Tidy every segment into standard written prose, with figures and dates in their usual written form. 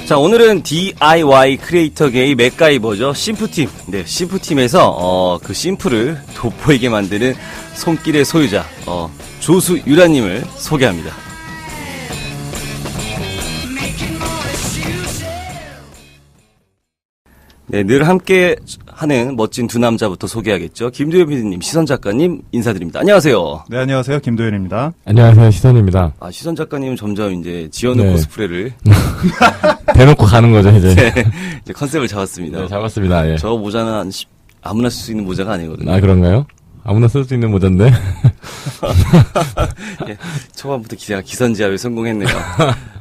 자, 오늘은 DIY 크리에이터계의 맥가이버죠. 심프팀. 네, 심프팀에서, 그 심플을 돋보이게 만드는 손길의 소유자, 조수유라님을 소개합니다. 네, 늘 함께 하는 멋진 두 남자부터 소개하겠죠. 김도현 PD님, 시선 작가님 인사드립니다. 안녕하세요. 네, 안녕하세요. 김도현입니다. 안녕하세요. 시선입니다. 아, 시선 작가님은 점점 이제 지현우 코스프레를 대놓고 가는 거죠, 이제. 네, 이제 컨셉을 잡았습니다. 네, 잡았습니다. 예. 저 모자는 아무나 쓸 수 있는 모자가 아니거든요. 아, 그런가요? 아무나 쓸 수 있는 모자인데. 예, 초반부터 기선제압에 성공했네요.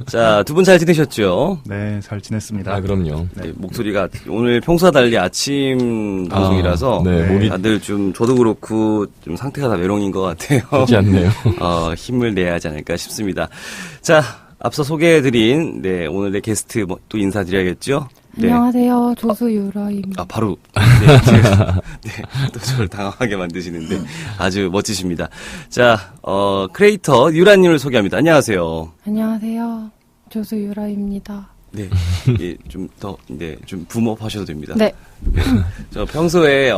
자, 두 분 잘 지내셨죠? 네, 잘 지냈습니다. 아, 그럼요. 네, 목소리가 오늘 평소와 달리 아침 방송이라서 네, 목이 다들 좀 저도 그렇고 좀 상태가 다 메롱인 것 같아요. 좋지 않네요. 힘을 내야 하지 않을까 싶습니다. 자, 앞서 소개해드린 오늘의 게스트 또 인사드려야겠죠? 네. 안녕하세요. 조수유라입니다. 아, 바로 또 저를 당황하게 만드시는데 아주 멋지십니다. 자, 크리에이터 유라님을 소개합니다. 안녕하세요. 안녕하세요. 조수유라입니다. 네, 좀 붐업하셔도 됩니다. 네. 저 평소에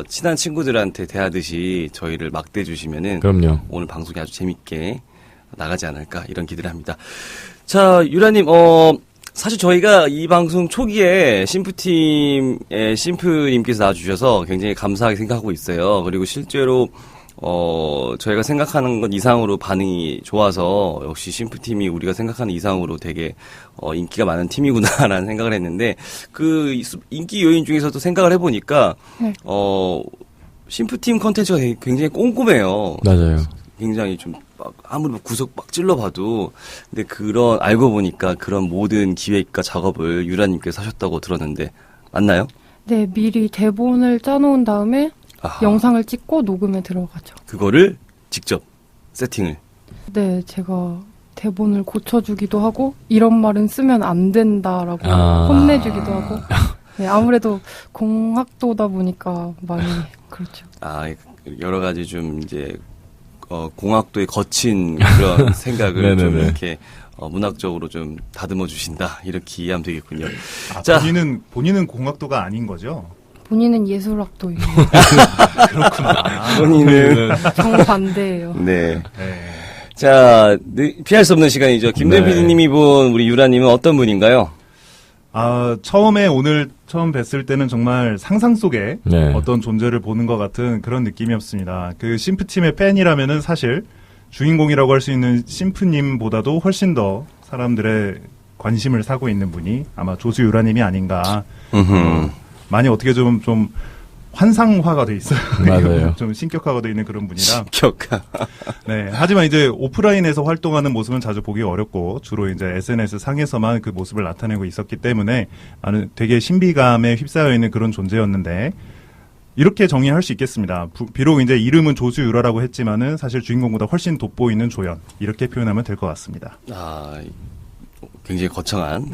친한 친구들한테 대하듯이 저희를 막대 주시면은 그럼요. 오늘 방송이 아주 재밌게 나가지 않을까 이런 기대를 합니다. 자, 유라님, 사실 저희가 이 방송 초기에 심프팀의 심프님께서 나와주셔서 굉장히 감사하게 생각하고 있어요. 그리고 실제로 저희가 생각하는 것 이상으로 반응이 좋아서 역시 심프팀이 우리가 생각하는 이상으로 되게 인기가 많은 팀이구나라는 생각을 했는데 그 인기 요인 중에서도 생각을 해보니까 네. 심프팀 컨텐츠가 굉장히 꼼꼼해요. 맞아요. 굉장히 좀 아무리 구석 막 찔러봐도 근데 알고 보니까 그런 모든 기획과 작업을 유라님께서 하셨다고 들었는데 맞나요? 네, 미리 대본을 짜놓은 다음에 아하. 영상을 찍고 녹음에 들어가죠. 그거를 직접 세팅을. 네, 제가 대본을 고쳐주기도 하고 이런 말은 쓰면 안 된다라고 혼내주기도 하고. 네, 아무래도 공학도다 보니까 많이 그렇죠. 아, 여러 가지 좀 이제 공학도에 거친 그런 생각을 좀 이렇게 문학적으로 좀 다듬어 주신다 이렇게 이해하면 되겠군요. 아, 자, 본인은 공학도가 아닌 거죠? 본인은 예술학도예요. 그렇구나. 본인은 정반대예요. 네. 네. 자, 피할 수 없는 시간이죠. 김도현 네. PD님이 본 우리 유라님은 어떤 분인가요? 아, 오늘 처음 뵀을 때는 정말 상상 속에 어떤 존재를 보는 것 같은 그런 느낌이었습니다. 그 심프팀의 팬이라면은 사실 주인공이라고 할 수 있는 심프님보다도 훨씬 더 사람들의 관심을 사고 있는 분이 아마 조수유라님이 아닌가. 많이 어떻게 좀 환상화가 돼 있어요. 맞아요. 좀 신격화가 돼 있는 그런 분이라. 신격화. 네. 하지만 이제 오프라인에서 활동하는 모습은 자주 보기 어렵고 주로 이제 SNS 상에서만 그 모습을 나타내고 있었기 때문에 되게 신비감에 휩싸여 있는 그런 존재였는데 이렇게 정의할 수 있겠습니다. 비록 이제 이름은 조수유라라고 했지만은 사실 주인공보다 훨씬 돋보이는 조연 이렇게 표현하면 될 것 같습니다. 아, 굉장히 거창한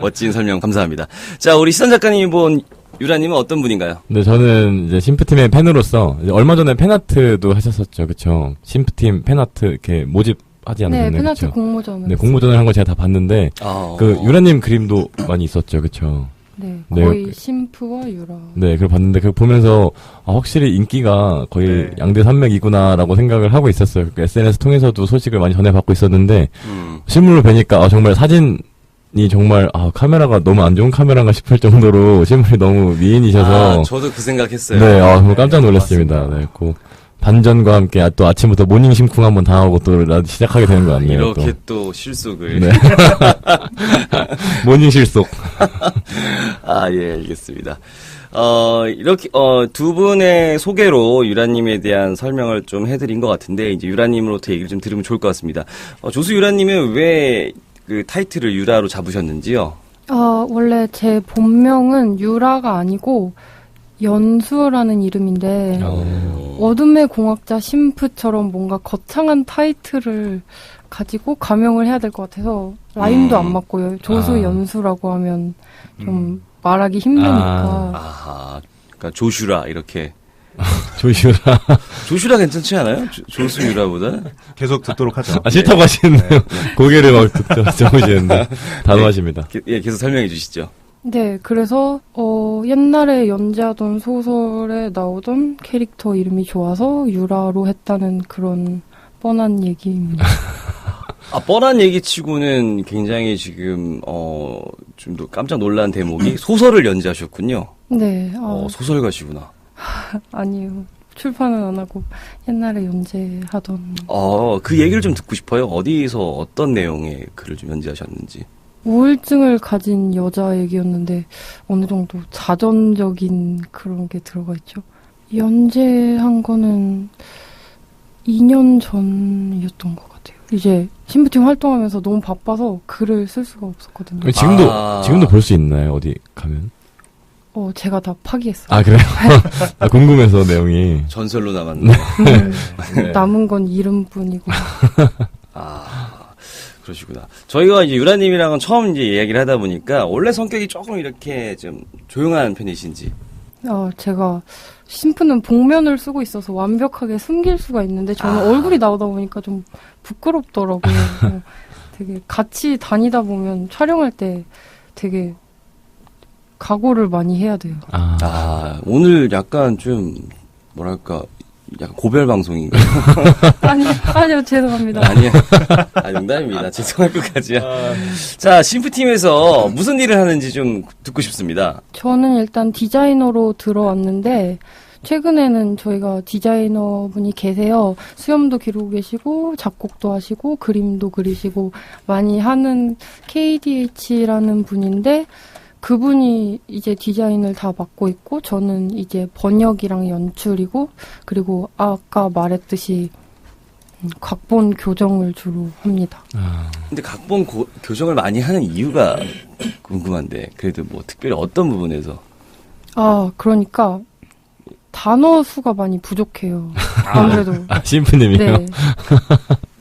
멋진 설명 감사합니다. 자, 우리 시선 작가님이 본 유라님은 어떤 분인가요? 네, 저는 이제 심프팀의 팬으로서 이제 얼마 전에 팬아트도 하셨었죠, 그렇죠? 심프팀 팬아트 이렇게 모집하지 않았나요? 네, 팬아트 공모전. 네, 공모전을 한 거 제가 다 봤는데 그 유라님 그림도 많이 있었죠, 그렇죠? 네, 네. 거의 심프와 유라. 네, 그걸 봤는데 그걸 보면서 확실히 인기가 거의 양대 산맥이구나라고 생각을 하고 있었어요. SNS 통해서도 소식을 많이 전해받고 있었는데 실물로 뵈니까 정말 사진이 정말 카메라가 너무 안 좋은 카메라인가 싶을 정도로 실물이 너무 미인이셔서 저도 그 생각했어요. 네, 정말 깜짝 놀랐습니다. 네, 그 반전과 함께 또 아침부터 모닝 심쿵 한번 당하고 또 시작하게 되는 것 같네요. 이렇게 또 실속을. 네. 모닝 실속. 아, 예, 알겠습니다. 이렇게, 두 분의 소개로 유라님에 대한 설명을 좀 해드린 것 같은데, 이제 유라님으로부터 얘기를 좀 들으면 좋을 것 같습니다. 조수 유라님은 왜 그 타이틀을 유라로 잡으셨는지요? 원래 제 본명은 유라가 아니고, 연수라는 이름인데, 어둠의 공학자 심프처럼 뭔가 거창한 타이틀을 가지고 가명을 해야 될 것 같아서, 라임도 안 맞고요. 조수 연수라고 하면 좀 말하기 힘드니까. 아하. 그러니까 조슈라, 이렇게. 조슈라. 조슈라 괜찮지 않아요? 조수유라보다? 계속 듣도록 하죠. 싫다고 하시는데요. 고개를 막 적으시는데. 단호하십니다. 계속 설명해 주시죠. 네, 그래서 옛날에 연재하던 소설에 나오던 캐릭터 이름이 좋아서 유라로 했다는 그런 뻔한 얘기입니다. 뻔한 얘기치고는 굉장히 지금 좀 더 깜짝 놀란 대목이 소설을 연재하셨군요. 네. 소설가시구나. 아니요. 출판은 안 하고 옛날에 연재하던. 그 얘기를 좀 듣고 싶어요. 어디서 어떤 내용의 글을 좀 연재하셨는지. 우울증을 가진 여자 얘기였는데 어느 정도 자전적인 그런 게 들어가 있죠. 연재한 거는 2년 전이었던 것 같아요. 이제 신부팀 활동하면서 너무 바빠서 글을 쓸 수가 없었거든요. 지금도 볼 수 있나요? 어디 가면? 제가 다 파기했어요. 그래요? 궁금해서 내용이. 전설로 남았네. 네. 남은 건 이름뿐이고. 그러시구나. 저희가 이제 유라님이랑은 처음 이제 이야기를 하다 보니까 원래 성격이 조금 이렇게 좀 조용한 편이신지. 제가 신부는 복면을 쓰고 있어서 완벽하게 숨길 수가 있는데 저는 얼굴이 나오다 보니까 좀 부끄럽더라고요. 되게 같이 다니다 보면 촬영할 때 되게 각오를 많이 해야 돼요. 오늘 약간 좀 뭐랄까 약간 고별 방송인가요? 아니요, 죄송합니다. 아니요. 농담입니다. 죄송할 것까지야. 자, 신부팀에서 무슨 일을 하는지 좀 듣고 싶습니다. 저는 일단 디자이너로 들어왔는데, 최근에는 저희가 디자이너분이 계세요. 수염도 기르고 계시고, 작곡도 하시고, 그림도 그리시고, 많이 하는 KDH라는 분인데, 그분이 이제 디자인을 다 맡고 있고 저는 이제 번역이랑 연출이고 그리고 아까 말했듯이 각본 교정을 주로 합니다. 근데 각본 교정을 많이 하는 이유가 궁금한데 그래도 뭐 특별히 어떤 부분에서? 그러니까 단어 수가 많이 부족해요. 아무래도 신부님이요? 네.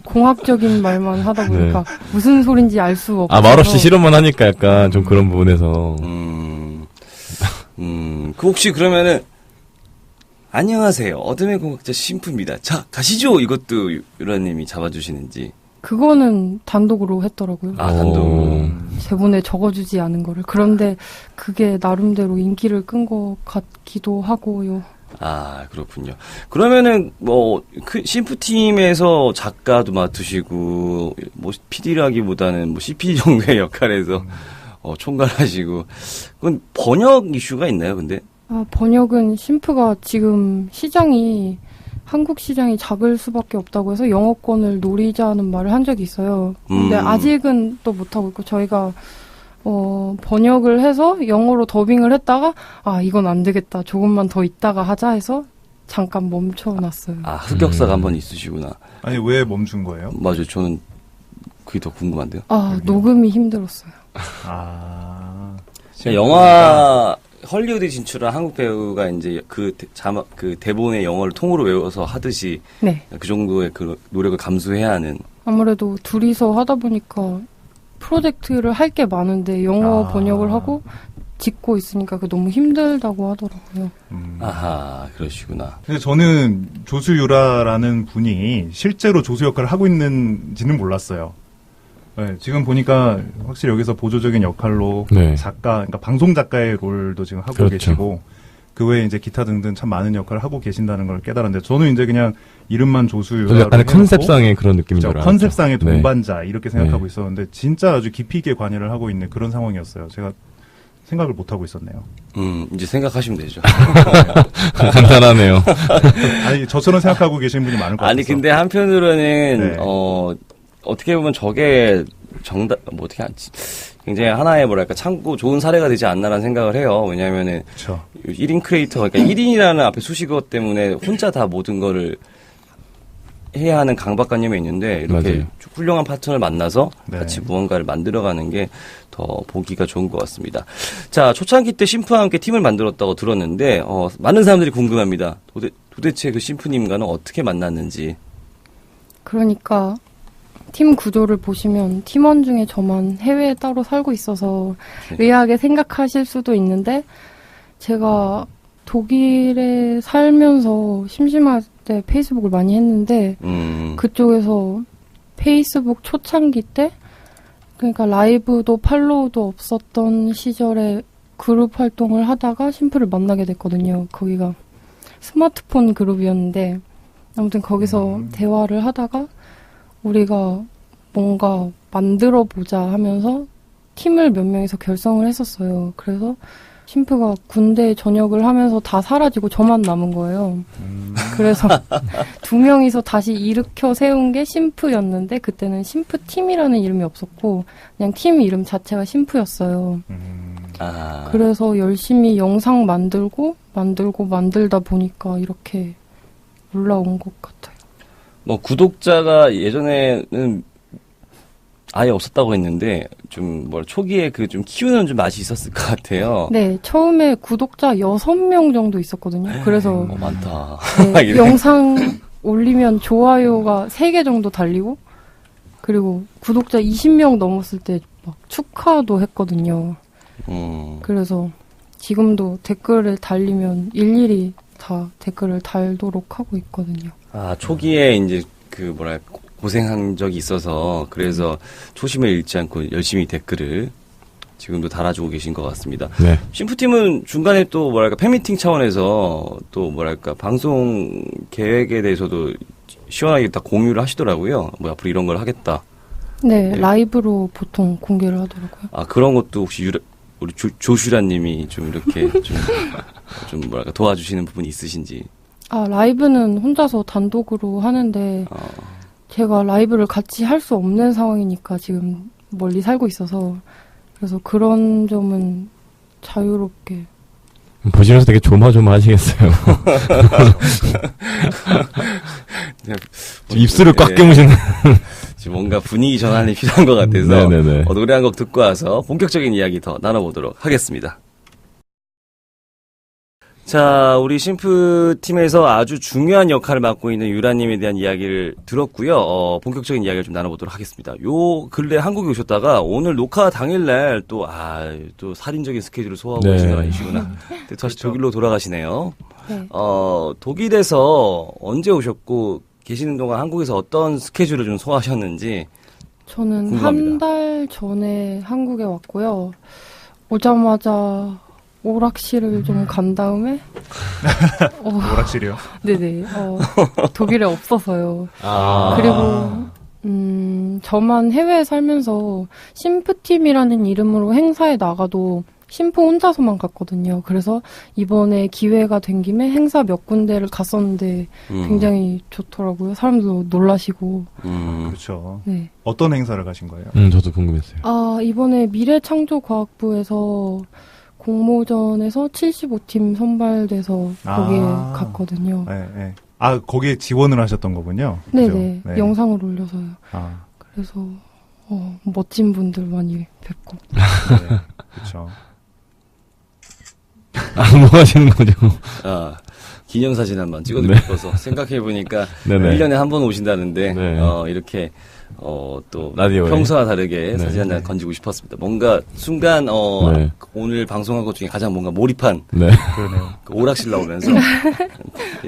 공학적인 말만 하다 보니까 무슨 소린지 알 수 없어서. 말없이 실험만 하니까 약간 좀 그런 부분에서. 그 혹시 그러면은 안녕하세요. 어둠의 공학자 신부입니다. 자, 가시죠. 이것도 유라님이 잡아주시는지. 그거는 단독으로 했더라고요. 단독으로. 제본에 적어주지 않은 거를. 그런데 그게 나름대로 인기를 끈 것 같기도 하고요. 그렇군요. 그러면은, 신부팀에서 작가도 맡으시고, PD라기보다는 CP 정도의 역할에서, 총괄하시고, 그건 번역 이슈가 있나요, 근데? 번역은 신부가 지금 한국 시장이 작을 수밖에 없다고 해서 영어권을 노리자는 말을 한 적이 있어요. 근데 아직은 또 못하고 있고, 저희가, 번역을 해서 영어로 더빙을 했다가, 이건 안 되겠다. 조금만 더 있다가 하자 해서 잠깐 멈춰놨어요. 흑역사가 한번 있으시구나. 아니, 왜 멈춘 거예요? 맞아요. 저는 그게 더 궁금한데요. 녹음이 힘들었어요. 영화, 헐리우드 진출한 한국 배우가 이제 그 대본의 영어를 통으로 외워서 하듯이. 네. 그 정도의 그 노력을 감수해야 하는. 아무래도 둘이서 하다 보니까 프로젝트를 할 게 많은데 영어 번역을 하고 짓고 있으니까 그게 너무 힘들다고 하더라고요. 그러시구나. 근데 저는 조수유라라는 분이 실제로 조수 역할을 하고 있는지는 몰랐어요. 네, 지금 보니까 확실히 여기서 보조적인 역할로 그러니까 방송 작가의 롤도 지금 하고 계시고 그 외에 이제 기타 등등 참 많은 역할을 하고 계신다는 걸 깨달았는데 저는 이제 그냥 이름만 조수유라로 약간의 컨셉상의 그런 느낌인 줄 알았죠. 컨셉상의 동반자 이렇게 생각하고 있었는데 진짜 아주 깊이 있게 관여를 하고 있는 그런 상황이었어요. 제가 생각을 못 하고 있었네요. 이제 생각하시면 되죠. 간단하네요. 아니 저처럼 생각하고 계신 분이 많을 것 같아서. 근데 한편으로는 어떻게 보면 저게 어떻게 하지? 굉장히 하나의 참고 좋은 사례가 되지 않나라는 생각을 해요. 왜냐면은 1인 크리에이터가 그러니까 1인이라는 앞에 수식어 때문에 혼자 다 모든 거를 해야 하는 강박관념이 있는데 이렇게 훌륭한 파트너를 만나서 같이 무언가를 만들어가는 게 더 보기가 좋은 것 같습니다. 자, 초창기 때 신부와 함께 팀을 만들었다고 들었는데 많은 사람들이 궁금합니다. 도대체 그 신부님과는 어떻게 만났는지. 그러니까 팀 구조를 보시면 팀원 중에 저만 해외에 따로 살고 있어서 의아하게 생각하실 수도 있는데 제가 독일에 살면서 심심할 때 페이스북을 많이 했는데 그쪽에서 페이스북 초창기 때 그러니까 라이브도 팔로우도 없었던 시절에 그룹 활동을 하다가 심플을 만나게 됐거든요. 거기가 스마트폰 그룹이었는데 아무튼 거기서 대화를 하다가 우리가 뭔가 만들어보자 하면서 팀을 몇 명이서 결성을 했었어요. 그래서 심프가 군대 전역을 하면서 다 사라지고 저만 남은 거예요. 그래서 2명이서 다시 일으켜 세운 게 심프였는데 그때는 심프팀이라는 이름이 없었고 그냥 팀 이름 자체가 심프였어요. 그래서 열심히 영상 만들다 보니까 이렇게 올라온 것 같아요. 뭐 구독자가 예전에는 아예 없었다고 했는데 좀 초기에 그 좀 키우는 좀 맛이 있었을 것 같아요. 네, 처음에 구독자 6명 정도 있었거든요. 그래서 많다. 네, 영상 올리면 좋아요가 3개 정도 달리고 그리고 구독자 20명 넘었을 때 막 축하도 했거든요. 그래서 지금도 댓글을 달리면 일일이 다 댓글을 달도록 하고 있거든요. 아, 초기에 이제 고생한 적이 있어서 그래서 초심을 잃지 않고 열심히 댓글을 지금도 달아주고 계신 것 같습니다. 네. 심프팀은 중간에 또 팬미팅 차원에서 또 방송 계획에 대해서도 시원하게 다 공유를 하시더라고요. 앞으로 이런 걸 하겠다. 네, 라이브로 보통 공개를 하더라고요. 아, 그런 것도 혹시 우리 조슈라님이 좀 이렇게 좀 도와주시는 부분이 있으신지. 아, 라이브는 혼자서 단독으로 하는데 제가 라이브를 같이 할 수 없는 상황이니까 지금 멀리 살고 있어서 그래서 그런 점은 자유롭게 보시면서 되게 조마조마하시겠어요. 입술을 꽉 깨무시는. 지금 뭔가 분위기 전환이 필요한 것 같아서 노래 한 곡 듣고 와서 본격적인 이야기 더 나눠보도록 하겠습니다. 자, 우리 심프팀에서 아주 중요한 역할을 맡고 있는 유라님에 대한 이야기를 들었고요. 본격적인 이야기를 좀 나눠보도록 하겠습니다. 요 근래 한국에 오셨다가 오늘 녹화 당일날 또 살인적인 스케줄을 소화하고 계신 건 아니시구나. 다시 독일로 돌아가시네요. 네. 독일에서 언제 오셨고 계시는 동안 한국에서 어떤 스케줄을 좀 소화하셨는지 저는 궁금합니다. 한 달 전에 한국에 왔고요. 오자마자 오락실을 좀 간 다음에 오락실이요? 네네 독일에 없어서요. 그리고 저만 해외에 살면서 심프팀이라는 이름으로 행사에 나가도 심프 혼자서만 갔거든요. 그래서 이번에 기회가 된 김에 행사 몇 군데를 갔었는데 굉장히 좋더라고요. 사람들도 놀라시고. 그렇죠. 네. 어떤 행사를 가신 거예요? 저도 궁금했어요. 이번에 미래창조과학부에서 공모전에서 75팀 선발돼서 거기에 갔거든요. 네. 아, 거기에 지원을 하셨던 거군요. 네네. 네. 영상을 올려서요. 그래서 멋진 분들 많이 뵙고. 네, 그렇죠. 뭐 하시는 거죠? 기념사진 한번 찍어드리고 싶어서 생각해보니까 1년에 한 번 오신다는데 이렇게 또 라디오에. 평소와 다르게 사진 한 장 건지고 싶었습니다. 뭔가 순간 오늘 방송한 것 중에 가장 뭔가 몰입한 그러네요. 그 오락실 나오면서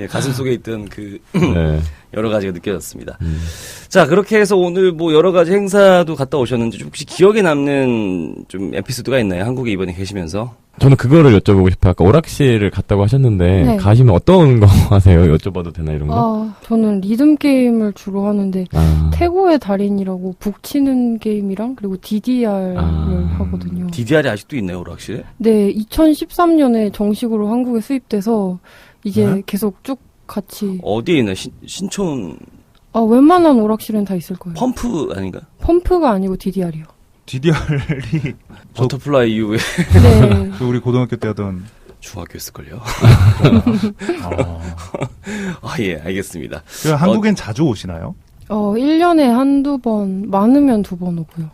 가슴 속에 있던 여러 가지가 느껴졌습니다. 자, 그렇게 해서 오늘 여러 가지 행사도 갔다 오셨는지 혹시 기억에 남는 좀 에피소드가 있나요? 한국에 이번에 계시면서? 저는 그거를 여쭤보고 싶어요. 아까 오락실을 갔다고 하셨는데 가시면 어떤 거 하세요? 여쭤봐도 되나 이런 거? 저는 리듬 게임을 주로 하는데 태고의 달인이라고 북치는 게임이랑 그리고 DDR을 하거든요. DDR이 아직도 있나요, 오락실에? 네, 2013년에 정식으로 한국에 수입돼서 이제 계속 쭉 같이. 어디에 있나요? 신촌? 웬만한 오락실은 다 있을 거예요. 펌프 아닌가? 펌프가 아니고 DDR이요. DDR이 버터플라이 이후에 네. 우리 고등학교 때 하던 중학교였을걸요. 예, 알겠습니다. 한국엔 자주 오시나요? 1년에 한두 번, 많으면 2번 오고요.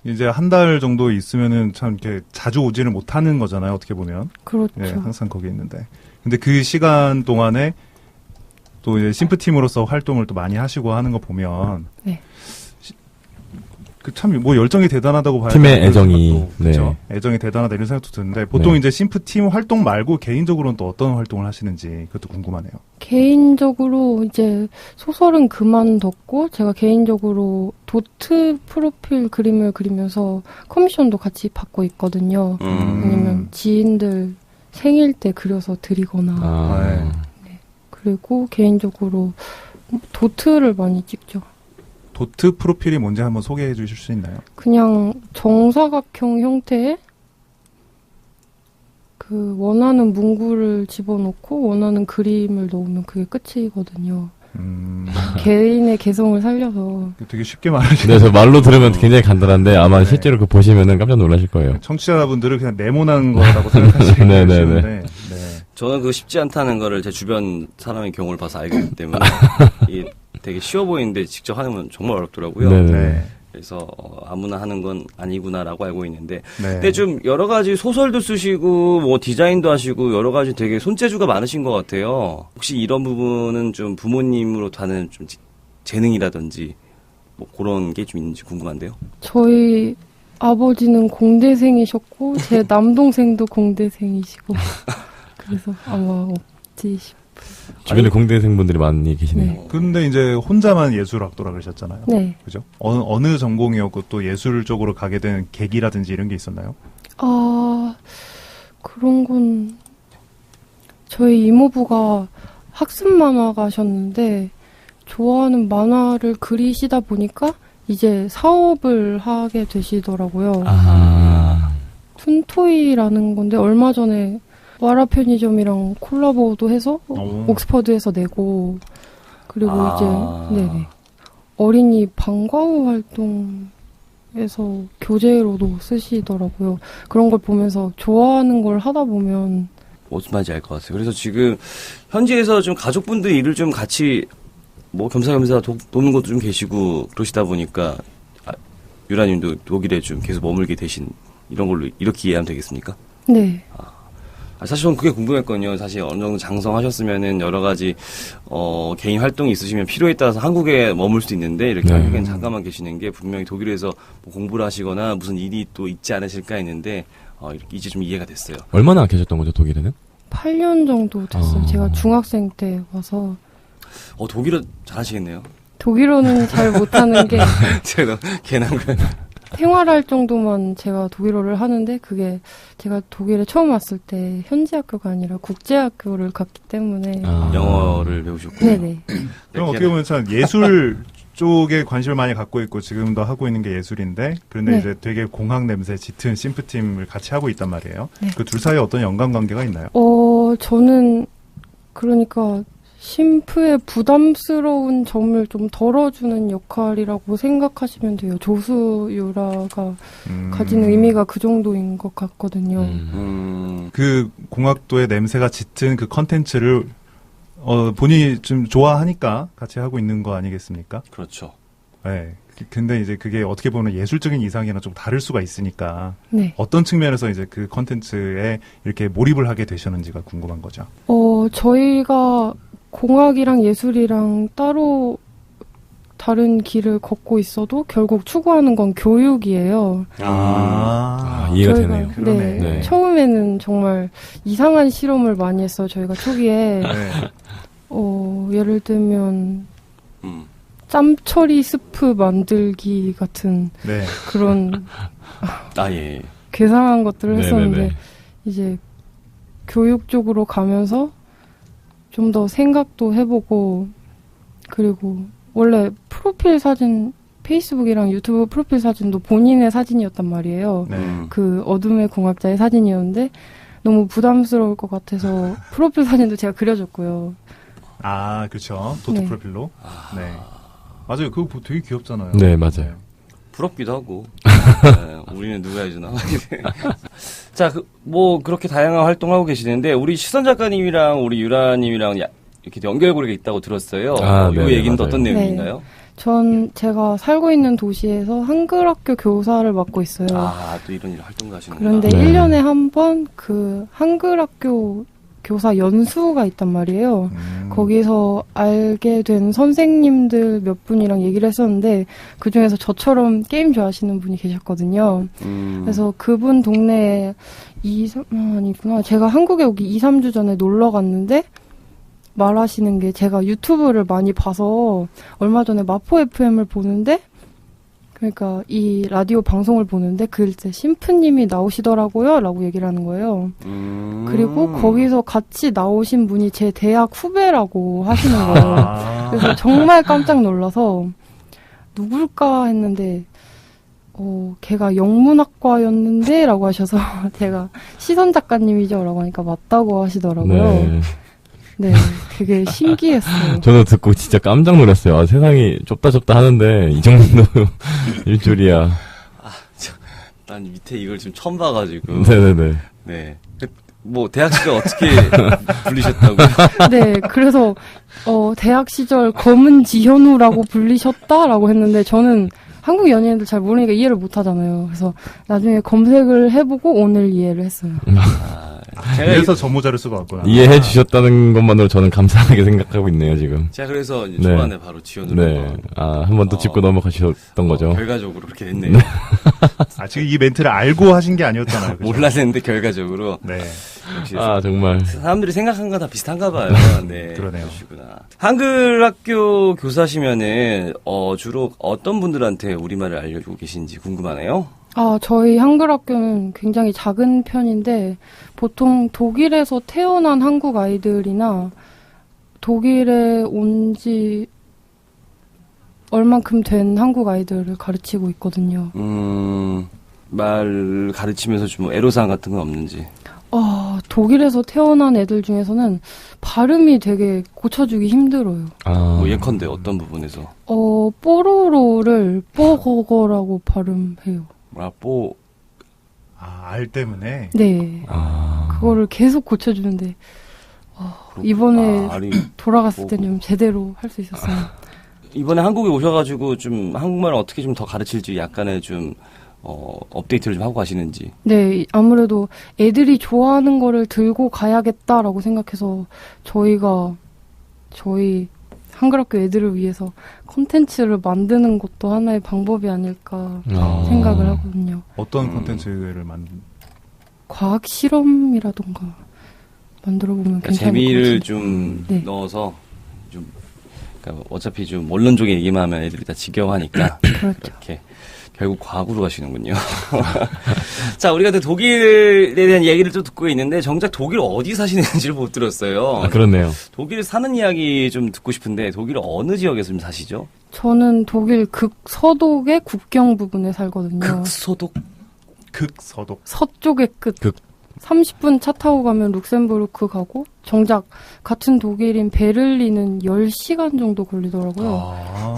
이제 한 달 정도 있으면은 참 이렇게 자주 오지를 못하는 거잖아요, 어떻게 보면. 그렇죠. 네, 항상 거기 있는데. 근데 그 시간 동안에 또 이제 심프팀으로서 활동을 또 많이 하시고 하는 거 보면 참 뭐 열정이 대단하다고 봐야 팀의 되는 애정이, 것도, 네. 그렇죠? 애정이 대단하다 이런 생각도 드는데 보통 네. 이제 심프 팀 활동 말고 개인적으로는 또 어떤 활동을 하시는지 그것도 궁금하네요. 개인적으로 이제 소설은 그만뒀고 제가 개인적으로 도트 프로필 그림을 그리면서 커미션도 같이 받고 있거든요. 아니면 지인들 생일 때 그려서 드리거나 네. 그리고 개인적으로 도트를 많이 찍죠. 도트 프로필이 뭔지 한번 소개해 주실 수 있나요? 그냥 정사각형 형태의 그 원하는 문구를 집어넣고 원하는 그림을 넣으면 그게 끝이거든요. 개인의 개성을 살려서 되게 쉽게 말하시네요. 네, 저 말로 들으면 굉장히 간단한데 아마 실제로 그 보시면은 깜짝 놀라실 거예요. 청취자분들은 그냥 네모난 거라고 생각하시는 네네네. 네. 저는 그거 쉽지 않다는 거를 제 주변 사람의 경우를 봐서 알기 때문에 이게 되게 쉬워 보이는데 직접 하면 정말 어렵더라고요. 네네. 그래서 아무나 하는 건 아니구나라고 알고 있는데 네. 근데 좀 여러 가지 소설도 쓰시고 뭐 디자인도 하시고 여러 가지 되게 손재주가 많으신 것 같아요. 혹시 이런 부분은 좀 부모님으로 다는 좀 재능이라든지 뭐 그런 게 좀 있는지 궁금한데요. 저희 아버지는 공대생이셨고 제 남동생도 공대생이시고 그래서 아마 없지 싶어요. 주변에 공대생분들이 많이 계시네요. 네. 근데 이제 혼자만 예술학도라 그러셨잖아요. 네. 그죠? 어느 전공이었고 또 예술 쪽으로 가게 된 계기라든지 이런 게 있었나요? 그런 건 저희 이모부가 학습 만화가셨는데 좋아하는 만화를 그리시다 보니까 이제 사업을 하게 되시더라고요. 툰토이라는 건데 얼마 전에 와라 편의점이랑 콜라보도 해서 옥스퍼드에서 내고 그리고 이제 네네 어린이 방과후 활동에서 교재로도 쓰시더라고요. 그런 걸 보면서 좋아하는 걸 하다 보면 무슨 말인지 알 것 같아요. 그래서 지금 현지에서 좀 가족분들 일을 좀 같이 뭐 겸사겸사 돕는 것도 좀 계시고 그러시다 보니까 유라님도 독일에 좀 계속 머물게 되신 이런 걸로 이렇게 이해하면 되겠습니까? 네. 사실 저는 그게 궁금했거든요. 사실 어느 정도 장성하셨으면은 여러 가지 개인 활동이 있으시면 필요에 따라서 한국에 머물 수 있는데 이렇게 한국엔 잠깐만 계시는 게 분명히 독일에서 뭐 공부를 하시거나 무슨 일이 또 있지 않으실까 했는데 이렇게 이제 좀 이해가 됐어요. 얼마나 계셨던 거죠, 독일에는? 8년 정도 됐어요. 제가 중학생 때 와서. 독일어 잘하시겠네요. 독일어는 잘 못하는 게 제가 괜한 거 생활할 정도만 제가 독일어를 하는데 그게 제가 독일에 처음 왔을 때 현지 학교가 아니라 국제 학교를 갔기 때문에 영어를 배우셨군요. 네네. 그럼 어떻게 보면 참 예술 쪽에 관심을 많이 갖고 있고 지금도 하고 있는 게 예술인데 그런데 네. 이제 되게 공학 냄새 짙은 심프팀을 같이 하고 있단 말이에요. 네. 그 둘 사이에 어떤 연관관계가 있나요? 저는 그러니까 심프의 부담스러운 점을 좀 덜어주는 역할이라고 생각하시면 돼요. 조수유라가 가지는 의미가 그 정도인 것 같거든요. 그 공학도의 냄새가 짙은 그 컨텐츠를 본인이 좀 좋아하니까 같이 하고 있는 거 아니겠습니까? 그렇죠. 네. 근데 이제 그게 어떻게 보면 예술적인 이상이랑 좀 다를 수가 있으니까 네. 어떤 측면에서 이제 그 컨텐츠에 이렇게 몰입을 하게 되셨는지가 궁금한 거죠. 저희가 공학이랑 예술이랑 따로 다른 길을 걷고 있어도 결국 추구하는 건 교육이에요. 이해가 저희가, 되네요. 네, 네. 처음에는 정말 이상한 실험을 많이 했어요. 저희가 초기에 네. 예를 들면 짬처리 스프 만들기 같은 네. 그런 예. 괴상한 것들을 했었는데 네네네. 이제 교육 쪽으로 가면서 좀 더 생각도 해보고 그리고 원래 프로필 사진 페이스북이랑 유튜브 프로필 사진도 본인의 사진이었단 말이에요. 네. 그 어둠의 공학자의 사진이었는데 너무 부담스러울 것 같아서 프로필 사진도 제가 그려줬고요. 그렇죠. 도트 네. 프로필로. 네. 맞아요. 그거 되게 귀엽잖아요. 네, 맞아요. 부럽기도 하고. 우리는 누가 해주나. 자, 그렇게 다양한 활동을 하고 계시는데, 우리 시선 작가님이랑 우리 유라님이랑 이렇게 연결고리가 있다고 들었어요. 이 네네, 얘기는 또 맞아요. 어떤 내용인가요? 제가 살고 있는 도시에서 한글학교 교사를 맡고 있어요. 또 이런 일 활동도 하시는구나. 그런데 네. 1년에 한 번 그 한글학교 교사 연수가 있단 말이에요. 거기서 알게 된 선생님들 몇 분이랑 얘기를 했었는데 그중에서 저처럼 게임 좋아하시는 분이 계셨거든요. 그래서 그분 동네에 아니구나. 제가 한국에 오기 2, 3주 전에 놀러 갔는데 말하시는 게 제가 유튜브를 많이 봐서 얼마 전에 마포 FM을 보는데 그러니까 이 라디오 방송을 보는데 그때 심프님이 나오시더라고요 라고 얘기를 하는 거예요. 그리고 거기서 같이 나오신 분이 제 대학 후배라고 하시는 거예요. 그래서 정말 깜짝 놀라서 누굴까 했는데 걔가 영문학과였는데 라고 하셔서 제가 시선 작가님이죠 라고 하니까 맞다고 하시더라고요. 네, 되게 신기했어요. 저도 듣고 진짜 깜짝 놀랐어요. 아, 세상이 좁다 하는데 이 정도 일 줄이야. 난 밑에 이걸 지금 처음 봐가지고. 네네네. 네. 뭐 대학 시절 어떻게 불리셨다고? 네, 그래서 대학 시절 검은 지현우라고 불리셨다라고 했는데 저는 한국 연예인들 잘 모르니까 이해를 못 하잖아요. 그래서 나중에 검색을 해보고 오늘 이해를 했어요. 그래서 저 모자를 쓰고 왔구나. 이해해 주셨다는 것만으로 저는 감사하게 생각하고 있네요, 지금. 제가 그래서 이제 초반에 바로 지원을 네. 한 번 또 짚고 넘어가셨던 거죠. 결과적으로 그렇게 됐네요. 지금 이 멘트를 알고 하신 게 아니었잖아요. 그죠? 몰랐는데 결과적으로. 네. 역시 정말. 사람들이 생각한 거 다 비슷한가 봐요. 네. 그러네요. 그러시구나. 한글 학교 교사시면은, 주로 어떤 분들한테 우리말을 알려주고 계신지 궁금하네요. 저희 한글 학교는 굉장히 작은 편인데 보통 독일에서 태어난 한국 아이들이나 독일에 온 지 얼만큼 된 한국 아이들을 가르치고 있거든요. 말 가르치면서 좀 애로사항 같은 건 없는지. 독일에서 태어난 애들 중에서는 발음이 되게 고쳐주기 힘들어요. 뭐 예컨대 어떤 부분에서? 뽀로로를 뽀거거라고 발음해요. 알 때문에? 네. 그거를 계속 고쳐주는데, 이번에 돌아갔을 때 좀 제대로 할 수 있었어요. 이번에 한국에 오셔가지고 좀 한국말을 어떻게 좀 더 가르칠지 약간의 좀, 업데이트를 좀 하고 가시는지. 네, 아무래도 애들이 좋아하는 거를 들고 가야겠다라고 생각해서 저희 한글학교 애들을 위해서 콘텐츠를 만드는 것도 하나의 방법이 아닐까 생각을 하거든요. 어떤 콘텐츠를 과학 실험이라던가 만들어보면 괜찮을 것 같아요. 재미를 좀 넣어서 좀 그러니까 어차피 좀 원론적인 얘기만 하면 애들이 다 지겨워하니까 그렇죠. 이렇게 결국 과학으로 가시는군요. 자, 우리가 독일에 대한 얘기를 또 듣고 있는데 정작 독일 어디 사시는지를 못 들었어요. 그렇네요. 독일 사는 이야기 좀 듣고 싶은데 독일 어느 지역에서 좀 사시죠? 저는 독일 극서독의 국경 부분에 살거든요. 극서독? 서쪽의 끝. 30분 차 타고 가면 룩셈부르크 가고 정작 같은 독일인 베를린은 10시간 정도 걸리더라고요.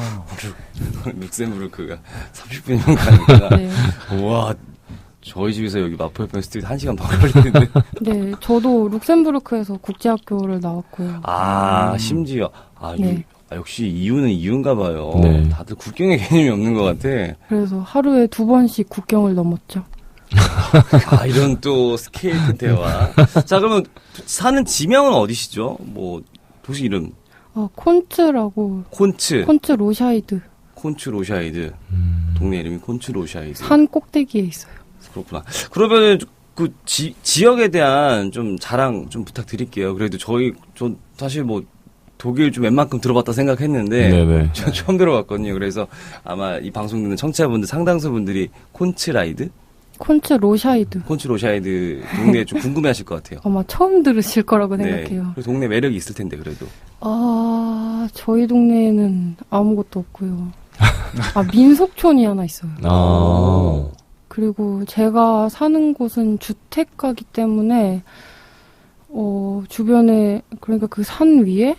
룩셈부르크가 30분이면 가니까. 네. 우와, 저희 집에서 여기 마포 FM 스튜디오 1시간 반 걸리는데. 네, 저도 룩셈부르크에서 국제학교를 나왔고요. 심지어. 네. 역시 이유는 이유인가 봐요. 네. 다들 국경의 개념이 없는 것 같아. 그래서 하루에 2번씩 국경을 넘었죠. 이런 또 스케일 큰 대화. 자, 그러면 사는 지명은 어디시죠? 뭐 도시 이름? 콘츠라고. 콘츠 로샤이드. 콘츠 로샤이드. 동네 이름이 콘츠 로샤이드. 산 꼭대기에 있어요. 그렇구나. 그러면은 그 지역에 대한 좀 자랑 좀 부탁드릴게요. 그래도 전 사실 뭐 독일 좀 웬만큼 들어봤다 생각했는데 네네. 저 처음 들어봤거든요. 그래서 아마 이 방송 듣는 청취자분들 상당수 분들이 콘츠 로샤이드 동네 좀 궁금해하실 것 같아요. 아마 처음 들으실 거라고 생각해요. 그 동네 매력이 있을 텐데 그래도. 저희 동네에는 아무것도 없고요. 민속촌이 하나 있어요. 그리고 제가 사는 곳은 주택가기 때문에 주변에 그러니까 그 산 위에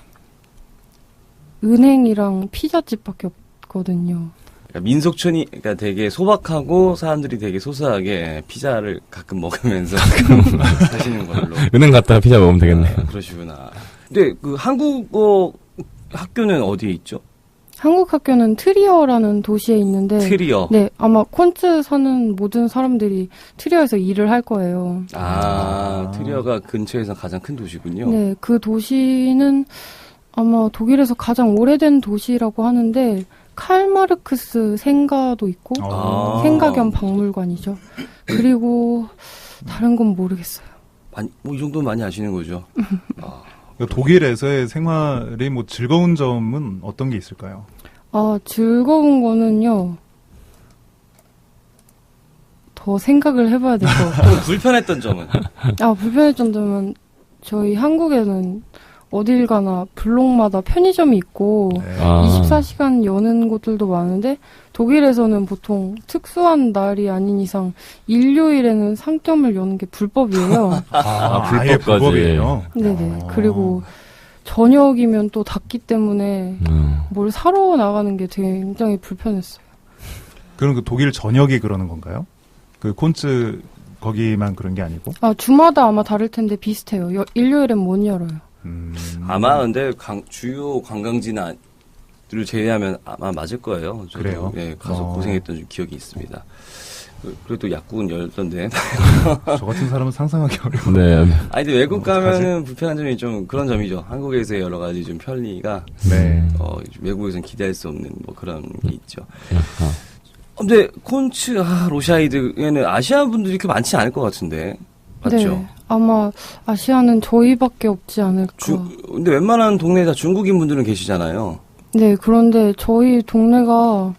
은행이랑 피자집밖에 없거든요. 그러니까 민속촌이 그러니까 되게 소박하고 사람들이 되게 소소하게 피자를 가끔 먹으면서 사시는 걸로. 은행 갔다가 피자 먹으면 되겠네. 그러시구나. 근데 그 한국어 학교는 어디에 있죠? 한국 학교는 트리어라는 도시에 있는데 트리어. 네, 아마 콘츠 사는 모든 사람들이 트리어에서 일을 할 거예요. 트리어가 근처에서 가장 큰 도시군요. 네, 그 도시는 아마 독일에서 가장 오래된 도시라고 하는데 칼마르크스 생가도 있고 생가 겸 박물관이죠. 그리고 다른 건 모르겠어요. 이 정도는 많이 아시는 거죠. 독일에서의 생활이 뭐 즐거운 점은 어떤 게 있을까요? 즐거운 거는요. 더 생각을 해봐야 될 것 같아요. 불편했던 점은? 불편했던 점은 저희 한국에는 어딜 가나 블록마다 편의점이 있고 24시간 여는 곳들도 많은데 독일에서는 보통 특수한 날이 아닌 이상 일요일에는 상점을 여는 게 불법이에요. 아예 불법이에요? 네네. 그리고 저녁이면 또 닫기 때문에 뭘 사러 나가는 게 굉장히 불편했어요. 그럼 그 독일 전역이 그러는 건가요? 그 콘츠 거기만 그런 게 아니고? 주마다 아마 다를 텐데 비슷해요. 일요일엔 못 열어요. 아마 근데 주요 관광지를 제외하면 아마 맞을 거예요. 저도, 그래요? 예, 가서 고생했던 기억이 있습니다. 그래도 약국은 열던데. 저 같은 사람은 상상하기 어려워. 네. 근데 외국 가면은 불편한 점이 좀 그런 점이죠. 한국에서의 여러 가지 좀 편리가 외국에서는 기대할 수 없는 뭐 그런 게 있죠. 근데 콘츠, 로샤이드에는 아시아 분들이 그렇게 많지 않을 것 같은데. 맞죠? 네. 아마 아시아는 저희밖에 없지 않을까. 근데 웬만한 동네에 다 중국인 분들은 계시잖아요. 네, 그런데 저희 동네가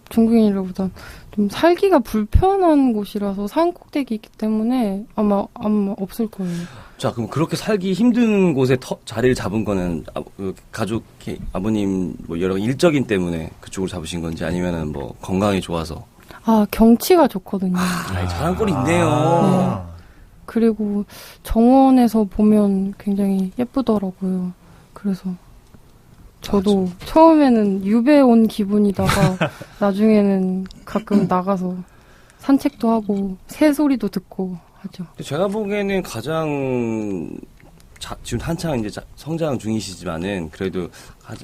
중국인이라보다 좀 살기가 불편한 곳이라서 산 꼭대기이기 때문에 아마 없을 거예요. 자, 그럼 그렇게 살기 힘든 곳에 자리를 잡은 거는 가족, 아버님 뭐 여러 일적인 때문에 그쪽으로 잡으신 건지 아니면은 뭐 건강이 좋아서? 경치가 좋거든요. 자랑거리 있네요. 네. 그리고 정원에서 보면 굉장히 예쁘더라고요. 그래서 저도 처음에는 유배 온 기분이다가 나중에는 가끔 나가서 산책도 하고 새소리도 듣고 하죠. 제가 보기에는 가장 지금 한창 이제 성장 중이시지만은 그래도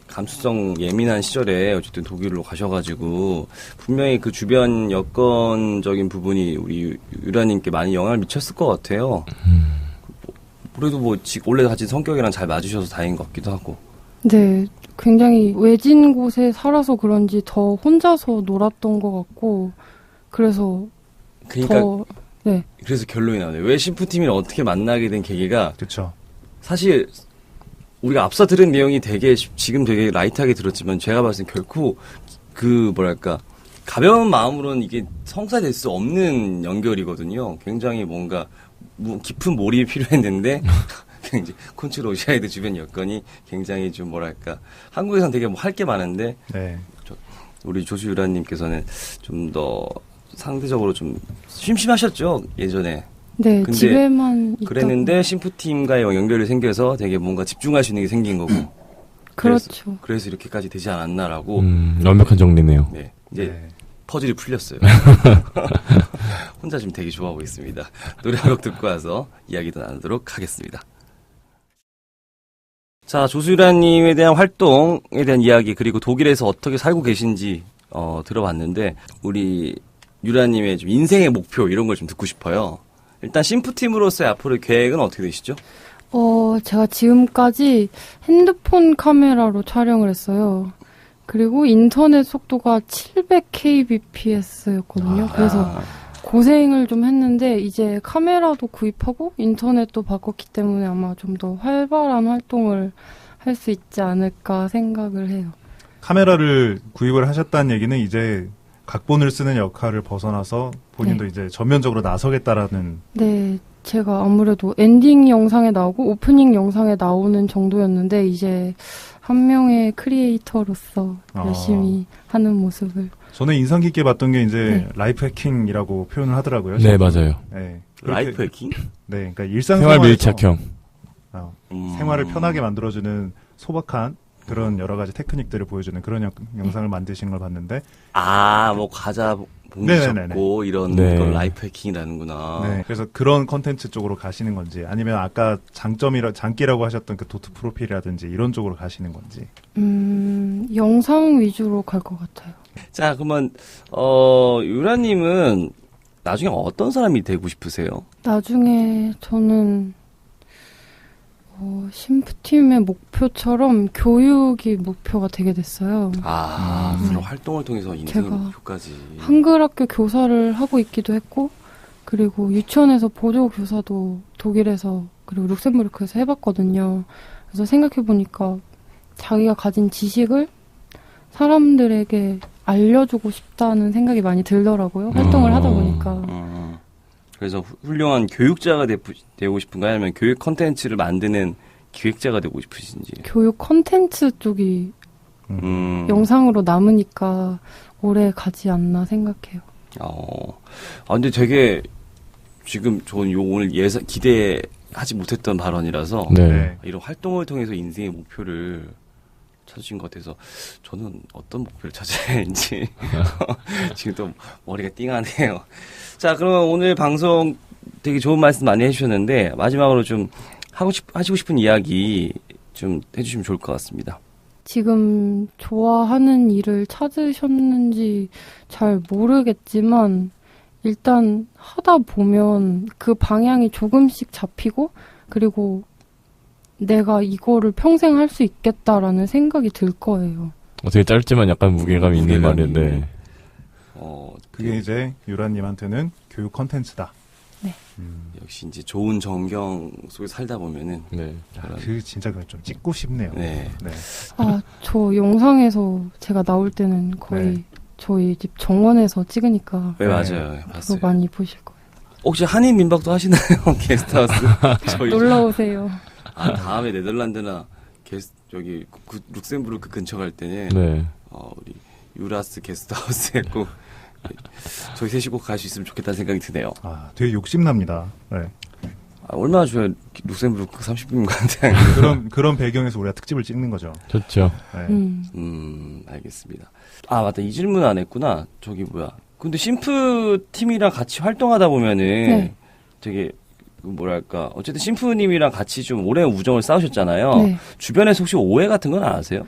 감수성 예민한 시절에 어쨌든 독일로 가셔가지고 분명히 그 주변 여건적인 부분이 우리 유라님께 많이 영향을 미쳤을 것 같아요. 그래도 뭐 원래 가진 성격이랑 잘 맞으셔서 다행인 것 같기도 하고. 네, 굉장히 외진 곳에 살아서 그런지 더 혼자서 놀았던 것 같고 그래서 그래서 결론이 나오네요. 왜 심프팀을 어떻게 만나게 된 계기가 그렇죠. 사실 우리가 앞서 들은 내용이 지금 되게 라이트하게 들었지만 제가 봤을 때 결코 가벼운 마음으로는 이게 성사될 수 없는 연결이거든요. 굉장히 뭔가 깊은 몰입이 필요했는데 굉장히 콘츠 로샤이드 주변 여건이 굉장히 좀 한국에서는 되게 할 게 많은데 우리 조수 유라님께서는 좀 더 상대적으로 좀 심심하셨죠 예전에. 네, 집에만 그랬는데 심프팀과의 연결이 생겨서 되게 뭔가 집중할 수 있는 게 생긴 거고. 그렇죠. 그래서 이렇게까지 되지 않았나라고. 완벽한 정리네요. 네, 이제 퍼즐이 풀렸어요. 혼자 지금 되게 좋아하고 있습니다. 노래 한 곡 듣고 와서 이야기도 나누도록 하겠습니다. 자, 조수유라님에 대한 활동에 대한 이야기 그리고 독일에서 어떻게 살고 계신지 들어봤는데 우리 유라님의 좀 인생의 목표 이런 걸 좀 듣고 싶어요. 일단 심프팀으로서의 앞으로의 계획은 어떻게 되시죠? 제가 지금까지 핸드폰 카메라로 촬영을 했어요. 그리고 인터넷 속도가 700kbps였거든요. 그래서 고생을 좀 했는데 이제 카메라도 구입하고 인터넷도 바꿨기 때문에 아마 좀 더 활발한 활동을 할 수 있지 않을까 생각을 해요. 카메라를 구입을 하셨다는 얘기는 이제 각본을 쓰는 역할을 벗어나서 본인도 이제 전면적으로 나서겠다라는. 네, 제가 아무래도 엔딩 영상에 나오고 오프닝 영상에 나오는 정도였는데 이제 한 명의 크리에이터로서 열심히 하는 모습을. 저는 인상 깊게 봤던 게 이제 라이프 해킹이라고 표현을 하더라고요. 네, 맞아요. 네, 라이프 해킹? 네, 그러니까 생활 밀착형. 생활을 편하게 만들어주는 소박한 그런 여러 가지 테크닉들을 보여주는 그런 영상을 만드시는 걸 봤는데. 뭐 과자 봉지접고 이런 네. 걸 라이프 해킹이라는구나. 네, 그래서 그런 컨텐츠 쪽으로 가시는 건지 아니면 아까 장기라고 하셨던 그 도트 프로필이라든지 이런 쪽으로 가시는 건지. 영상 위주로 갈 것 같아요. 자, 그러면 유라님은 나중에 어떤 사람이 되고 싶으세요? 나중에 저는 심프팀의 목표처럼 교육이 목표가 되게 됐어요. 그런 활동을 통해서 인생의 제가 목표까지. 한글 학교 교사를 하고 있기도 했고, 그리고 유치원에서 보조 교사도 독일에서 그리고 룩셈부르크에서 해봤거든요. 그래서 생각해보니까 자기가 가진 지식을 사람들에게 알려주고 싶다는 생각이 많이 들더라고요. 활동을 하다 보니까. 그래서 훌륭한 교육자가 되고 싶은가요? 아니면 교육 컨텐츠를 만드는 기획자가 되고 싶으신지? 교육 컨텐츠 쪽이 영상으로 남으니까 오래 가지 않나 생각해요. 근데 되게 지금 저는 오늘 기대하지 못했던 발언이라서 네. 이런 활동을 통해서 인생의 목표를 찾으신 것 같아서 저는 어떤 목표를 찾아야 하는지 지금 또 머리가 띵하네요. 자, 그러면 오늘 방송 되게 좋은 말씀 많이 해주셨는데 마지막으로 좀 하시고 싶은 이야기 좀 해주시면 좋을 것 같습니다. 지금 좋아하는 일을 찾으셨는지 잘 모르겠지만 일단 하다 보면 그 방향이 조금씩 잡히고 그리고 내가 이거를 평생 할 수 있겠다라는 생각이 들 거예요. 되게 짧지만 약간 무게감이 있는 말인데. 그게 이제 유라님한테는 교육 컨텐츠다. 네. 역시 이제 좋은 정경 속에 살다 보면은. 네. 진짜 그걸 좀 찍고 싶네요. 네. 네. 저 영상에서 제가 나올 때는 거의 저희 집 정원에서 찍으니까. 네, 맞아요. 봤어요. 많이 보실 거예요. 혹시 한인 민박도 하시나요? 게스트하우스. 놀러 오세요. 다음에 네덜란드나 여기 룩셈부르크 근처 갈 때는 네. 우리 유라스 게스트하우스에 꼭 저희 셋이 꼭 갈 수 있으면 좋겠다는 생각이 드네요. 되게 욕심납니다. 네. 얼마나 좋아요. 룩셈부르크 30분 가는데. 그런 배경에서 우리가 특집을 찍는 거죠. 좋죠. 네. 알겠습니다. 맞다. 이 질문 안 했구나. 근데 심프 팀이랑 같이 활동하다 보면은 되게 뭐랄까 어쨌든 심프님이랑 같이 좀 오랜 우정을 쌓으셨잖아요. 네. 주변에서 혹시 오해 같은 건 안 하세요?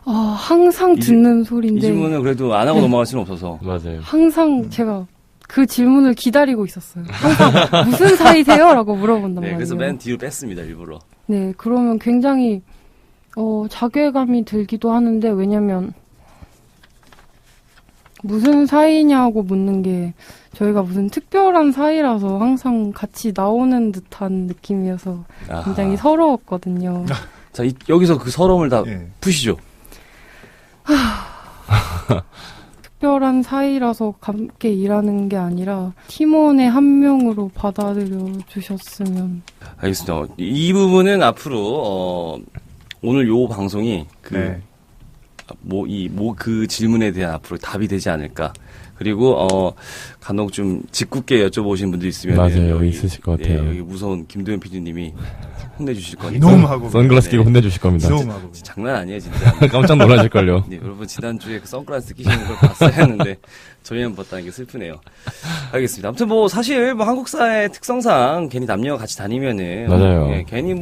항상 듣는 소리인데 이 질문은 그래도 안 하고 넘어갈 수는 없어서. 맞아요. 항상 제가 그 질문을 기다리고 있었어요. 항상 무슨 사이세요? 라고 물어본단 말이에요. 그래서 맨 뒤로 뺐습니다, 일부러. 네, 그러면 굉장히 자괴감이 들기도 하는데 왜냐면 무슨 사이냐고 묻는 게 저희가 무슨 특별한 사이라서 항상 같이 나오는 듯한 느낌이어서 굉장히 서러웠거든요. 자, 여기서 그 서러움을 다 푸시죠. 특별한 사이라서 함께 일하는 게 아니라 팀원의 한 명으로 받아들여 주셨으면. 알겠습니다. 이 부분은 앞으로 오늘 요 방송이 그 질문에 대한 앞으로 답이 되지 않을까. 그리고 간혹 좀 짓궂게 여쭤보신 분들 있으면 맞아요. 있으실 것 같아요. 여기 무서운 김도현 PD님이 혼내주실 거니까. 이놈하고 선글라스 끼고 혼내주실 겁니다. 이놈하고 장난 아니에요, 진짜. 깜짝 놀라실걸요. 네, 여러분 지난주에 그 선글라스 끼시는 걸 봤어야 했는데 저희는 봤다는 게 슬프네요. 알겠습니다. 아무튼 사실 한국 사회 특성상 괜히 남녀가 같이 다니면은 맞아요. 괜히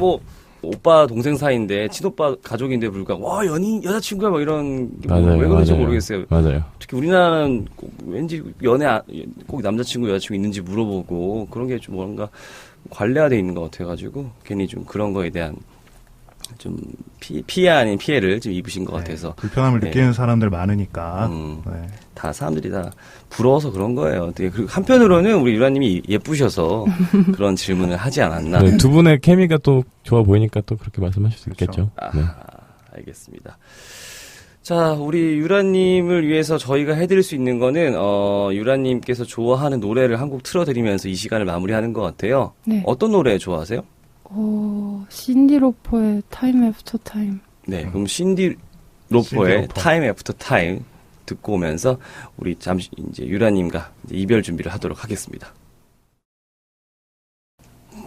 오빠 동생 사이인데 친오빠 가족인데 불구하고 여자친구야 이런 게 왜 그런지 모르겠어요. 맞아요. 특히 우리나라는 왠지 꼭 남자친구 여자친구 있는지 물어보고 그런 게 좀 뭔가 관례화돼 있는 것 같아가지고 괜히 좀 그런 거에 대한 좀 피해 아닌 피해를 좀 입으신 것 같아서 불편함을 느끼는 사람들 많으니까 다 사람들이 다 부러워서 그런 거예요. 그리고 한편으로는 우리 유라님이 예쁘셔서 그런 질문을 하지 않았나. 네, 두 분의 케미가 또 좋아 보이니까 또 그렇게 말씀하실 수 있겠죠. 네. 알겠습니다. 자, 우리 유라님을 위해서 저희가 해드릴 수 있는 거는 유라님께서 좋아하는 노래를 한 곡 틀어드리면서 이 시간을 마무리하는 것 같아요. 네. 어떤 노래 좋아하세요? 신디 로퍼의 Time After Time. 네, 그럼 신디 로퍼의 Time After Time 듣고 오면서 우리 잠시 이제 유라님과 이제 이별 준비를 하도록 하겠습니다.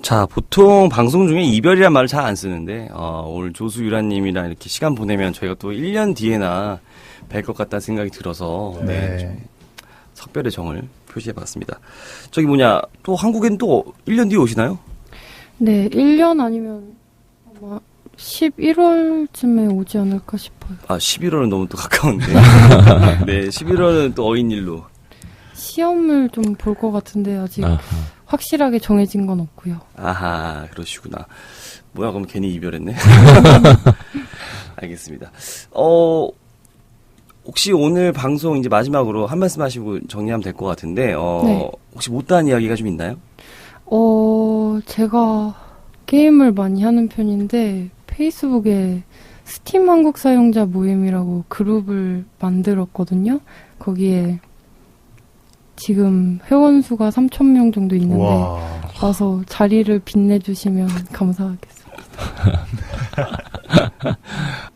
자, 보통 방송 중에 이별이란 말을 잘 안 쓰는데 오늘 조수 유라님이랑 이렇게 시간 보내면 저희가 또 1년 뒤에나 뵐 것 같다는 생각이 들어서 좀 석별의 정을 표시해봤습니다. 저기 또 한국엔 또 1년 뒤에 오시나요? 네, 1년 아니면 아마 11월쯤에 오지 않을까 싶어요. 11월은 너무 또 가까운데. 네, 11월은 또 어인일로. 시험을 좀 볼 것 같은데 아직 확실하게 정해진 건 없고요. 아하, 그러시구나. 그럼 괜히 이별했네. 알겠습니다. 혹시 오늘 방송 이제 마지막으로 한 말씀 하시고 정리하면 될 것 같은데, 네. 혹시 못다한 이야기가 좀 있나요? 제가 게임을 많이 하는 편인데, 페이스북에 스팀 한국 사용자 모임이라고 그룹을 만들었거든요. 거기에 지금 회원 수가 3,000명 정도 있는데, 와서 자리를 빛내주시면 감사하겠습니다.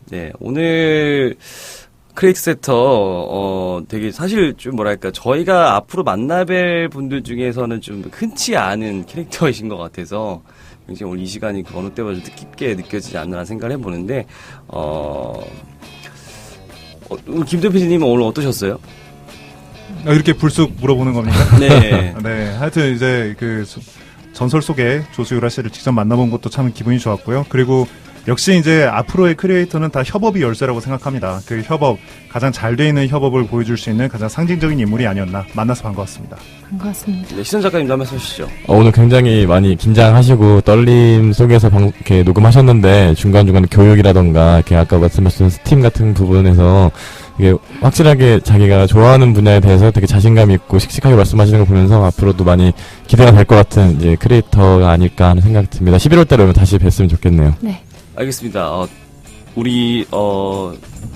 네, 오늘 크리에이트 세터, 되게 사실 좀 저희가 앞으로 만나뵐 분들 중에서는 좀 흔치 않은 캐릭터이신 것 같아서 굉장히 오늘 이 시간이 어느 때보다 좀 뜻깊게 느껴지지 않나 생각을 해보는데, 김도현 PD님은 오늘 어떠셨어요? 이렇게 불쑥 물어보는 겁니까? 네. 네, 하여튼 이제 전설 속의 조수유라 씨를 직접 만나본 것도 참 기분이 좋았고요. 그리고 역시 이제 앞으로의 크리에이터는 다 협업이 열쇠라고 생각합니다. 그 협업, 가장 잘 돼 있는 협업을 보여줄 수 있는 가장 상징적인 인물이 아니었나. 만나서 반가웠습니다. 반갑습니다. 네, 시선 작가님도 한 말씀 해주시죠. 오늘 굉장히 많이 긴장하시고 떨림 속에서 이렇게 녹음하셨는데 중간중간 교육이라던가 이렇게 아까 말씀하신 스팀 같은 부분에서 이게 확실하게 자기가 좋아하는 분야에 대해서 되게 자신감 있고 씩씩하게 말씀하시는 걸 보면서 앞으로도 많이 기대가 될 것 같은 이제 크리에이터가 아닐까 하는 생각이 듭니다. 11월 달에 오면 다시 뵀으면 좋겠네요. 네. 알겠습니다.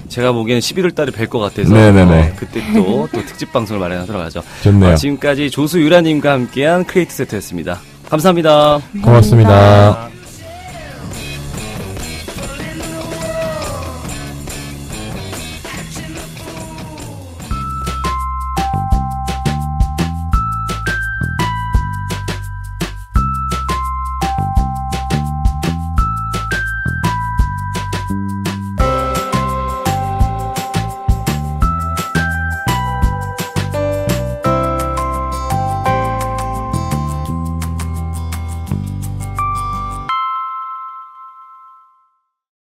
제가 보기에는 11월 달에 뵐 것 같아서. 네네네. 그때 또 특집 방송을 마련하도록 하죠. 좋네요. 지금까지 조수유라님과 함께한 크리에이트 세트였습니다. 감사합니다. 고맙습니다.